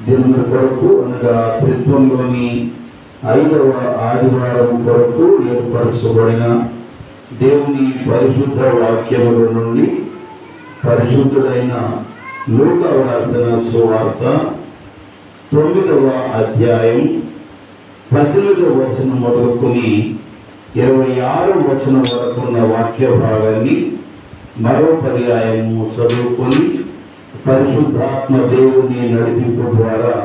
దినముల కొరకు అనగా త్రిత్వంలోని 5వ ఆదివారం కొరకు ఏర్పరచబడిన దేవుని పరిశుద్ధ వాక్యముల నుండి పరిశుద్ధుడైన లూకా రాసిన సువార్త 9వ అధ్యాయం 18వ వచనం మొదలుకొని 26వ వచనం వరకు ఉన్న వాక్య భాగాన్ని మరో పర్యాయము చదువుకొని పరిశుద్ధాత్మ దేవుని నడిపింపు ద్వారా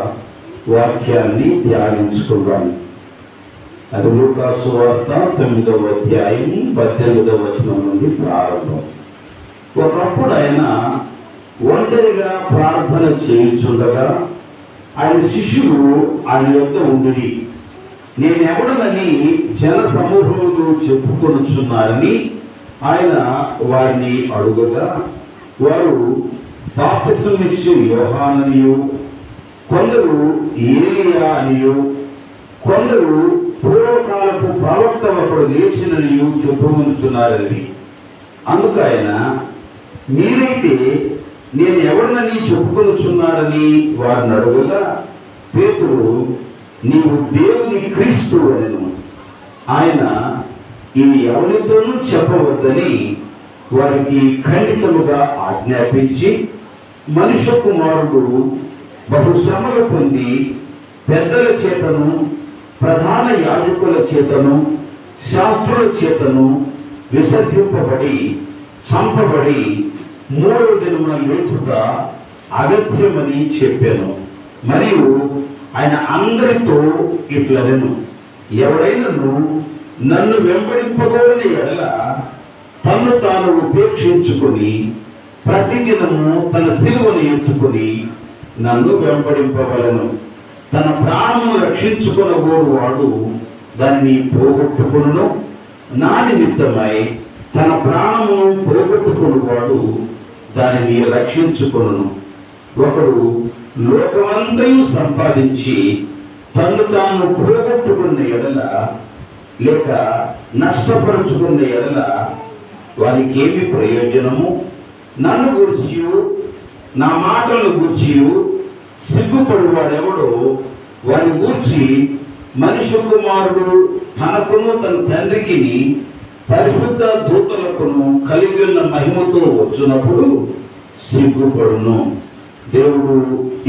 వాక్యాన్ని ధ్యానించుకుందాం. అది లూకా సువార్త 9వ అధ్యాయం 18వ వచనం నుండి ప్రారంభం. ఒకప్పుడు ఆయన ఒంటరిగా ప్రార్థన చేయించుండగా ఆయన శిష్యులు ఆయన యొద్ద ఉండి, నేనెవడనని జన సమూహములు చెప్పుకొనుచున్నారని ఆయన వారిని అడుగగా, వారు బాప్తిసమిచ్చే యోహాననియు, కొందరు ఏలియా అనియు, కొందరు పూర్వకాలపు ప్రవక్త ఒకడు లేచిననియు చెప్పుకొనుచున్నారని. అందుకు ఆయన, మీరైతే నేను ఎవరినని చెప్పుకొనుచున్నారని వారిని అడుగగా, పేతురు, నీవు దేవుని క్రీస్తు అనెను. ఆయన ఇది ఎవరితోనూ చెప్పవద్దని వారికి ఖండితముగా ఆజ్ఞాపించి, మనుష్య కుమారుడు బహుశ్రమలు పొంది పెద్దల చేతను, ప్రధాన యాజకుల చేతను, శాస్త్రుల చేతను విసర్జింపబడి చంపబడి 3వ దినమున లేచుట అగత్యమని చెప్పాను. మరియు ఆయన అందరితో ఇట్లనెను, ఎవరైనను నన్ను వెంబడింపగోరని ఎడల తన్ను తాను ఉపేక్షించుకొని ప్రతిదినము తన సిలువను ఎత్తుకొని నన్ను వెంబడింపవలను. తన ప్రాణమును రక్షించుకొనగోరు వాడు దాన్ని పోగొట్టుకొనును. నా నిమిత్తమై తన ప్రాణమును పోగొట్టుకొనువాడు దానిని రక్షించుకొనును. ఒకడు లోకమంతయు సంపాదించి తను తాను పోగొట్టుకున్న ఎడల లేక నష్టపరుచుకున్న ఎడల వారికి ఏమి ప్రయోజనము? నన్ను గూర్చియు నా మాటలను గూర్చియు సిగ్గుపడు వాడెవడో వాని గూర్చి మనుష్య కుమారుడు తనకును తన తండ్రికి పరిశుద్ధ దూతలకును కలిగి ఉన్న మహిమతో వచ్చినప్పుడు సిగ్గుపడును. దేవుడు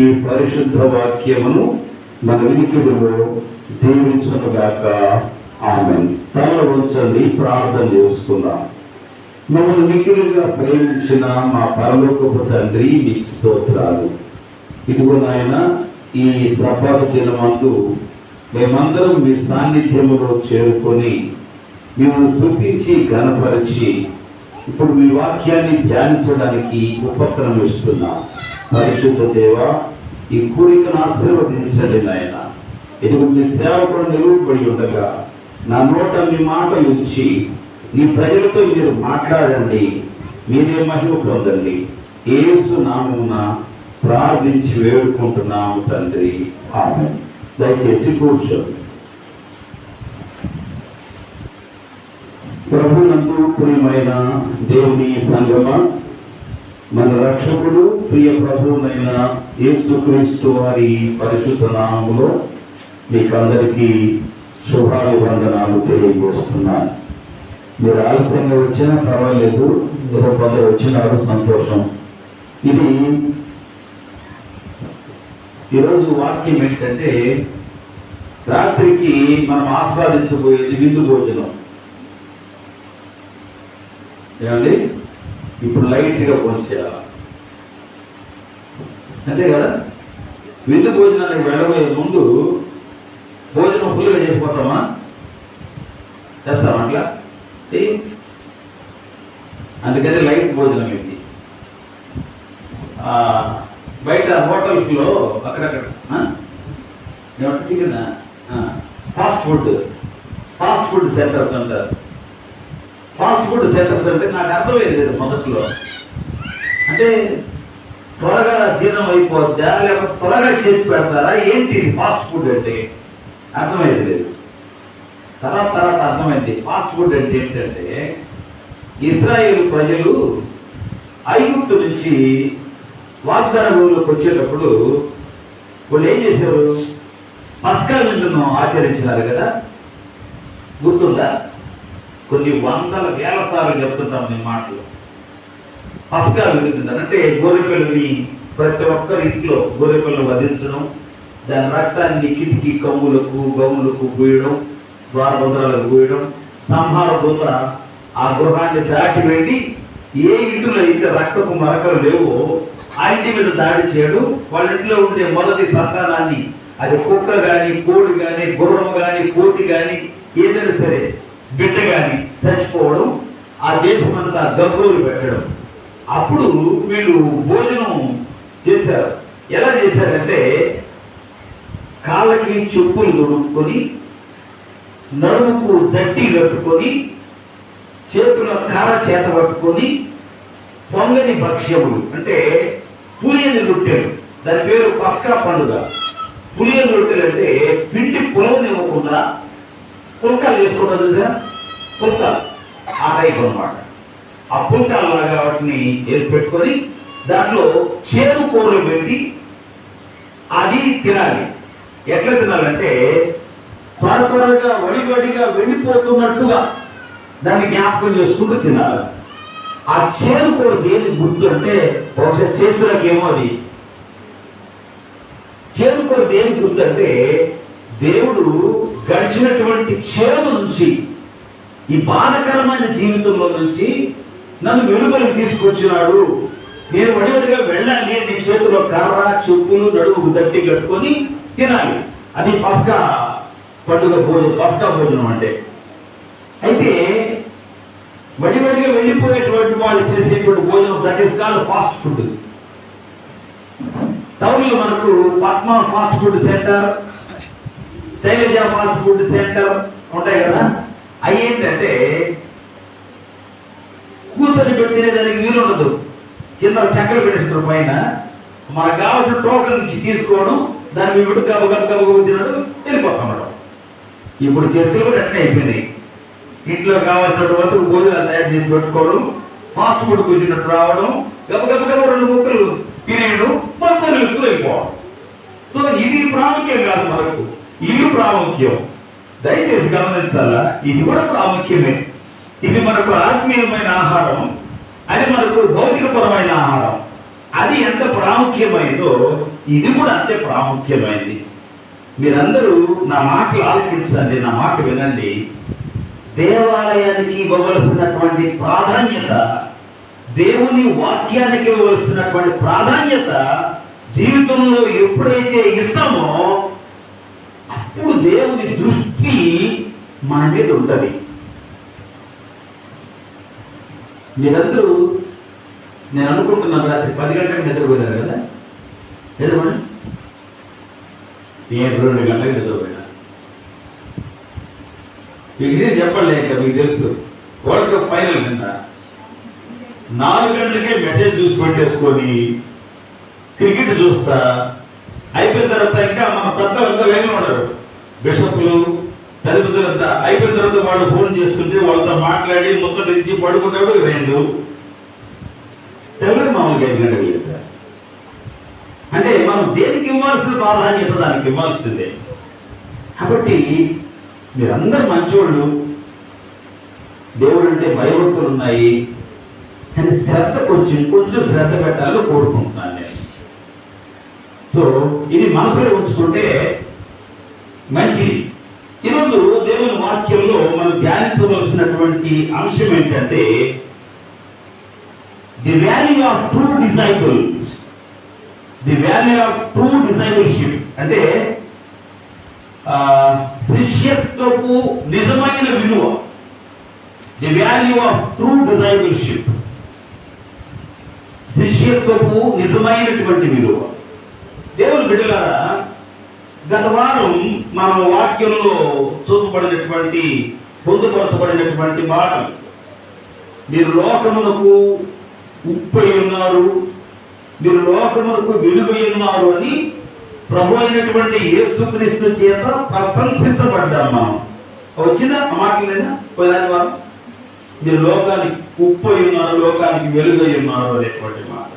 ఈ పరిశుద్ధ వాక్యమును మన వినికిడిలో దీవించునుగాక. ఆమేన్. తల ఉంచండి, ప్రార్థన చేసుకుందాం. మమ్మల్ని మిక్కిలిగా ప్రేమించిన మా పరలోకపు తండ్రి, మీకు స్తోత్రాలు. ఇదిగో నాయన, ఈ సభ దినమందు మేమందరం మీ సాన్నిధ్యములో చేరుకొని మిమ్మల్ని స్తుతించి ఘనపరిచి ఇప్పుడు మీ వాక్యాన్ని ధ్యానించడానికి ఉపక్రమిస్తున్నాం. పరిశుద్ధ దేవ, ఈ కూడికను ఆశీర్వదించండి నాయన. ఇదిగో మీ సేవకుడు నిలువబడి ఉండగా నా నోట మీ మాట ఉంచి నీ ప్రజలతో మీరు మాట్లాడండి, మీరే మహిమ పొందండి. యేసు నామమున ప్రార్థించి వేడుకుంటున్నాము తండ్రి. ఆమేన్. దయచేసి కూర్చోండి. ప్రభునందు ప్రియమైన దేవుని సంగమ, మన రక్షకుడు ప్రియ ప్రభువునైన యేసుక్రీస్తు వారి పరిశుద్ధ నామములో మీకందరికీ శుభాభివందనాలు తెలియజేస్తున్నాను. మీరు ఆలస్యంగా వచ్చినా పర్వాలేదు, కొందరు వచ్చినారు, సంతోషం. ఇది ఈరోజు వాక్యం ఏంటంటే, రాత్రికి మనం ఆస్వాదించబోయేది విందు భోజనం. ఏమండి, ఇప్పుడు లైట్గా పోంచేయాలి, అంతే కదా. విందు భోజనానికి వెళ్ళబోయే ముందు భోజనం ఫుల్గా చేసిపోతామా? చేస్తామా? అట్లా అందుకని లైట్ భోజనం ఇది. బయట హోటల్స్లో అక్కడక్కడ చికెన్ ఫాస్ట్ ఫుడ్ సెంటర్స్ అంటారు. ఫాస్ట్ ఫుడ్ సెంటర్స్ అంటే నాకు అర్థమయ్యేది లేదు మొదట్లో. అంటే త్వరగా జీర్ణం అయిపోద్దా, లేకపోతే త్వరగా చేసి పెడతారా, ఏంటి ఫాస్ట్ ఫుడ్ అంటే అర్థమయ్యేది లేదు. తర్వాత అర్థమైంది. ఫాస్ట్ ఫుడ్ అంటే ఏంటంటే, ఇశ్రాయేలు ప్రజలు ఐగుప్తు నుంచి వాగ్దాన భూమిలోకి వచ్చేటప్పుడు వాళ్ళు ఏం చేశారు? పస్కా విందును ఆచరించినారు కదా, గుర్తుందా? కొన్ని వందల వేల సార్లు చెప్తుంటాం మీ మాటలు. పస్కా విందు అంటే గొర్రెపిల్లని ప్రతి ఒక్కరి ఇంట్లో గొర్రెపిల్లను వధించడం, దాని రక్తాన్ని కిటికీ కమ్ములకు గమ్ములకు పూయడం, ద్వారబంధాలకు పూయడం, సంహార దూత ఆ గృహాన్ని దాటి వెళ్ళి ఏ ఇంటిలో అయితే రక్తపు మరకలు లేవో ఆ ఇంటి మీద దాడి చేయడు. వాళ్ళ ఇంట్లో ఉండే మొదటి సంతానాన్ని, అది కుక్క కానీ, కోడి కానీ, గుర్రం కానీ, కోటి కానీ, ఏదైనా సరే బిడ్డ కానీ చచ్చిపోవడం, ఆ దేశం అంతా గగ్గోలు పెట్టడం. అప్పుడు వీళ్ళు భోజనం చేశారు. ఎలా చేశారంటే కాళ్ళకి చెప్పులు తొడుక్కొని, నడుముకు దట్టి కట్టుకొని, చేతుల కర్ర చేత పట్టుకొని, పొంగని భక్ష్యములు అంటే పులియని రొట్టెలు, దాని పేరు పస్కా పండుగ. పులియని రొట్టెలు అంటే పిండి పులవనివ్వకుండా పుల్కాలు వేసుకుంటారు చూసా, పుల్కాలు ఆ టైప్ అనమాట. ఆ పుల్కాలలాగా వాటిని పెట్టుకొని దాంట్లో చేదు కూరలు పెట్టి అది తినాలి. ఎట్లా తినాలంటే త్వరగా వడివడిగా వెళ్ళిపోతున్నట్టుగా దాన్ని జ్ఞాపకం చేసుకుంటూ తినాలి. ఆ చేదు కూర దేని గుర్తు అంటే బహుశా చేతులకేమో అది చేదు కూర దేని గుర్తు అంటే దేవుడు గడిచినటువంటి చేదు నుంచి, ఈ బాధకరమైన జీవితంలో నుంచి నన్ను వెలుగులకు తీసుకొచ్చినాడు. నేను వడివడిగా వెళ్ళాలి, నీ చేతిలో కర్ర చెప్పులు నడుము దట్టి కట్టుకొని తినాలి. అది పస్కా పండుగ భోజనం, పస్కా భోజనం అంటే. అయితే వడివడిగా వెళ్ళిపోయేటువంటి వాళ్ళు చేసేటువంటి భోజనం, that is called fast food. టౌన్లో మనకు Padma fast food center, Shailaja fast food center ఉంటాయి కదా. అవి ఏంటంటే కూర్చొని పెట్టినేదానికి వీలు ఉండదు. చిన్న చక్కెర పెట్టేస్తారు పైన, మనకు కావాల్సిన టోకన్ నుంచి తీసుకోవడం, దాన్ని విడు గబగబ తినడం, వెళ్ళిపోతున్నాడు. ఇప్పుడు చర్చలు కూడా అట్నే అయిపోయినాయి. ఇంట్లో కావాల్సినటువంటి భోజనాలు తయారు చేసి పెట్టుకోవడం, ఫాస్ట్ ఫుడ్ కూర్చున్నట్టు రావడం, గబగబ 2 ముక్కలు తినేయడం, మొత్తం వెళ్ళిపోవడం. సో ఇది ప్రాముఖ్యం కాదు మనకు, ఇది ప్రాముఖ్యం. దయచేసి గమనించాలా, ఇది కూడా ప్రాముఖ్యమే. ఇది మనకు ఆత్మీయమైన ఆహారం, అది మనకు భౌతికపరమైన ఆహారం. అది ఎంత ప్రాముఖ్యమైందో ఇది కూడా అంతే ప్రాముఖ్యమైంది. మీరందరూ నా మాటలు ఆలకించండి, నా మాట వినండి. దేవాలయానికి ఇవ్వవలసినటువంటి ప్రాధాన్యత, దేవుని వాక్యానికి ఇవ్వవలసినటువంటి ప్రాధాన్యత జీవితంలో ఎప్పుడైతే ఇస్తామో అప్పుడు దేవుని దృష్టి మన మీద ఉంటుంది. మీరందరూ, నేను అనుకుంటున్నాను రాత్రి 10 గంటలకు నిద్రపోయినారు కదా, నిద్రపోండి. నేను 2 గంటలకు నిద్రపోయినా. ఈ విషయం చెప్పలేక మీకు తెలుసు, వరల్డ్ కప్ ఫైనల్ నిన్న 4 గంటలకే మెసేజ్ చూసి పెట్టేసుకొని క్రికెట్ చూస్తా అయిపోయిన తర్వాత ఇంకా మన పెద్దలంతా వేగంగా ఉండరు, బిషప్లు పెద్దలంతా అయిపోయిన తర్వాత వాళ్ళు ఫోన్ చేస్తుంటే వాళ్ళతో మాట్లాడి ముచ్చటించి పడుకుంటాడు 2 తెల్లరి మామూలుగా 5 గంటలు చేశారు. అంటే మనం దేనికి ఇవ్వాల్సిన ప్రాధాన్యత దానికి ఇవ్వాల్సిందే. కాబట్టి మీరందరూ మంచోళ్ళు, దేవుడు అంటే భయభక్తులు ఉన్నాయి, కానీ శ్రద్ధ కొంచెం శ్రద్ధ పెట్టాలని కోరుకుంటున్నాను నేను. సో ఇది మనసులో ఉంచుకుంటే మంచిది. ఈరోజు దేవుని వాక్యంలో మనం ధ్యానించవలసినటువంటి అంశం ఏంటంటే the value of true disciple. The value of true discipleship అంటే శిష్యత్వపు నిజమైన విలువ. The value of true discipleship, శిష్యత్వపు నిజమైనటువంటి విలువ. దేవుని బిడ్డలారా, గత వారం మన వాక్యంలో చూపబడినటువంటి, పొందుపరచబడినటువంటి మాటలు, మీరు లోకమునకు ఉప్పై ఉన్నారు, మీరు లోకమునకు వెలుగై ఉన్నారు అని ప్రభు అయినటువంటి యేసుక్రీస్తు చేత ప్రశంసించబడ్డాం. మనం వచ్చిందా ఆ మాటలేనా పోయిన వారం? మీరు లోకానికి ఉప్పై ఉన్నారు, లోకానికి వెలుగై ఉన్నారు అనేటువంటి మాట.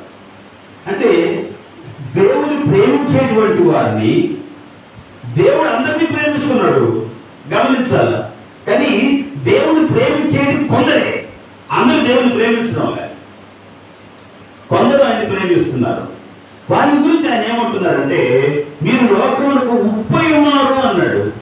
అంటే దేవుని ప్రేమించేటువంటి వారిని దేవుడు అందరినీ ప్రేమిస్తున్నాడు, గమనించాల. కానీ దేవుని ప్రేమించేది కొందరే, అందరూ దేవుని ప్రేమించడం లేదు. కొందరు ఆయన ప్రేమిస్తున్నారు. వారి గురించి ఆయన ఏమంటున్నారంటే, మీరు లోకములకు ఉప్పై ఉన్నారు అన్నాడు.